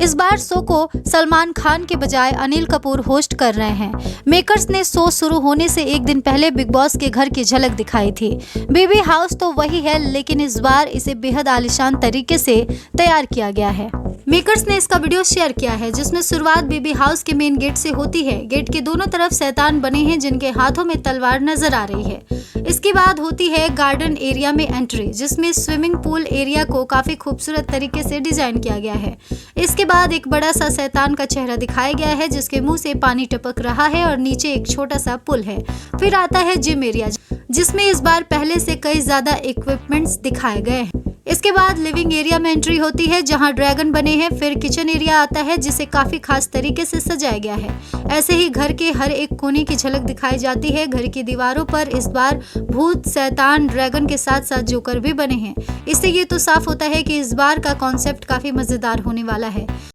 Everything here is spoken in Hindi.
इस बार शो को सलमान खान के बजाय अनिल कपूर होस्ट कर रहे हैं। मेकर्स ने शो शुरू होने से एक दिन पहले बिग बॉस के घर की झलक दिखाई थी। बेबी हाउस तो वही है, लेकिन इस बार इसे बेहद आलीशान तरीके से तैयार किया गया है। मेकर्स ने इसका वीडियो शेयर किया है, जिसमें शुरुआत बेबी हाउस के मेन गेट से होती है। गेट के दोनों तरफ शैतान बने हैं, जिनके हाथों में तलवार नजर आ रही है। इसके बाद होती है गार्डन एरिया में एंट्री, जिसमें स्विमिंग पूल एरिया को काफी खूबसूरत तरीके से डिजाइन किया गया है। इसके बाद एक बड़ा सा शैतान का चेहरा दिखाया गया है, जिसके मुंह से पानी टपक रहा है और नीचे एक छोटा सा पुल है। फिर आता है जिम एरिया, जिसमें इस बार पहले से कई ज्यादा इक्विपमेंट्स दिखाए गए हैं। इसके बाद लिविंग एरिया में एंट्री होती है, जहां ड्रैगन बने हैं। फिर किचन एरिया आता है, जिसे काफी खास तरीके से सजाया गया है। ऐसे ही घर के हर एक कोने की झलक दिखाई जाती है। घर की दीवारों पर इस बार भूत, शैतान, ड्रैगन के साथ साथ जोकर भी बने हैं। इससे ये तो साफ होता है कि इस बार का कॉन्सेप्ट काफी मजेदार होने वाला है।